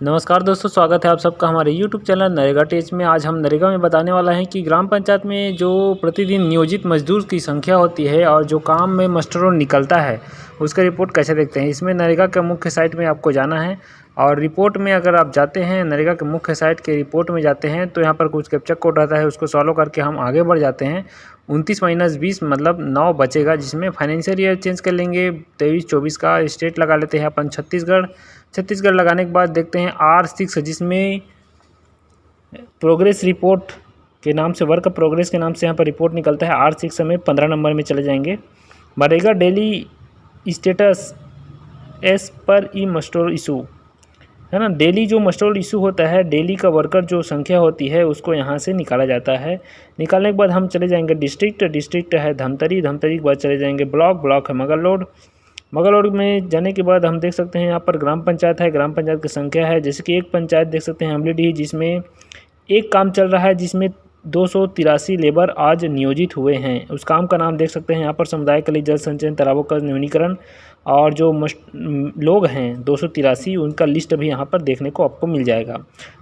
नमस्कार दोस्तों, स्वागत है आप सबका हमारे YouTube चैनल नरेगा टेच में। आज हम नरेगा में बताने वाला है कि ग्राम पंचायत में जो प्रतिदिन नियोजित मजदूर की संख्या होती है और जो काम में मस्टरों निकलता है उसका रिपोर्ट कैसे देखते हैं। इसमें नरेगा के मुख्य साइट में आपको जाना है और रिपोर्ट में अगर आप जाते हैं, नरेगा के मुख्य साइट के रिपोर्ट में जाते हैं तो यहाँ पर कुछ कैप्चा कोड रहता है, उसको सॉल्व करके हम आगे बढ़ जाते हैं। 29-20 मतलब 9 बचेगा, जिसमें फाइनेंशियल ईयर चेंज कर लेंगे 23-24 का। स्टेट लगा लेते हैं अपन छत्तीसगढ़ लगाने के बाद देखते हैं R6, जिसमें प्रोग्रेस रिपोर्ट के नाम से, वर्क प्रोग्रेस के नाम से यहाँ पर रिपोर्ट निकलता है। R6 में 15 नंबर में चले जाएंगे। बढ़ेगा डेली स्टेटस एस पर ई मस्टोर इशू, है ना। डेली जो मस्टोर इशू होता है, डेली का वर्कर जो संख्या होती है उसको यहाँ से निकाला जाता है। निकालने के बाद हम चले जाएंगे डिस्ट्रिक्ट है धमतरी के बाद चले जाएंगे ब्लॉक है मगरलोड में जाने के बाद हम देख सकते हैं यहाँ पर ग्राम पंचायत है। ग्राम पंचायत की संख्या है, जैसे कि एक पंचायत देख सकते हैं अमलीडीह, जिसमें एक काम चल रहा है, जिसमें 283 लेबर आज नियोजित हुए हैं। उस काम का नाम देख सकते हैं यहाँ पर समुदाय के लिए जल संचयन, तालाबों का नवीनीकरण। और जो लोग हैं 283, उनका लिस्ट भी यहाँ पर देखने को आपको मिल जाएगा।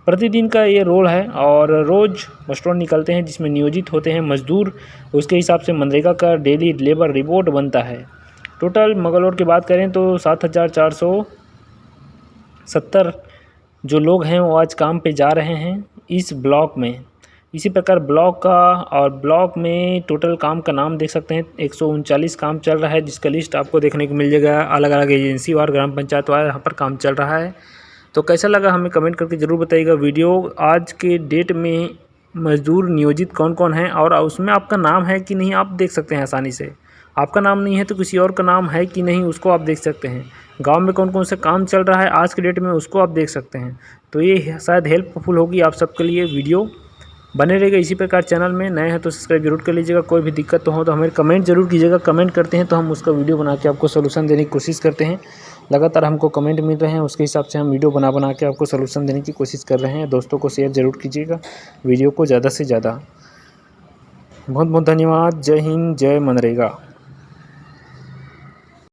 प्रतिदिन का ये रोल है और रोज़ मस्टरों निकलते हैं जिसमें नियोजित होते हैं मजदूर। उसके हिसाब से मनरेगा का डेली लेबर रिपोर्ट बनता है। टोटल मगरलोड की बात करें तो 7470 जो लोग हैं वो आज काम पे जा रहे हैं इस ब्लॉक में। इसी प्रकार ब्लॉक में टोटल काम का नाम देख सकते हैं 139 काम चल रहा है, जिसका लिस्ट आपको देखने को मिल जाएगा। अलग अलग एजेंसी वार, ग्राम पंचायत वार यहाँ पर काम चल रहा है। तो कैसा लगा हमें कमेंट करके ज़रूर बताइएगा। वीडियो आज के डेट में मजदूर नियोजित कौन कौन है और उसमें आपका नाम है कि नहीं आप देख सकते हैं आसानी से। आपका नाम नहीं है तो किसी और का नाम है कि नहीं उसको आप देख सकते हैं। गांव में कौन कौन से काम चल रहा है आज के डेट में उसको आप देख सकते हैं। तो ये शायद हेल्पफुल होगी आप सबके लिए। वीडियो बने रहेगा इसी प्रकार। चैनल में नए हैं तो सब्सक्राइब जरूर कर लीजिएगा। कोई भी दिक्कत हो तो हमें कमेंट जरूर कीजिएगा। कमेंट करते हैं तो हम उसका वीडियो बना के आपको सोल्यूशन देने की कोशिश करते हैं। लगातार हमको कमेंट मिल रहे हैं, उसके हिसाब से हम वीडियो बना के आपको सोल्यूशन देने की कोशिश कर रहे हैं। दोस्तों को शेयर ज़रूर कीजिएगा वीडियो को ज़्यादा से ज़्यादा। बहुत बहुत धन्यवाद। जय हिंद, जय मनरेगा।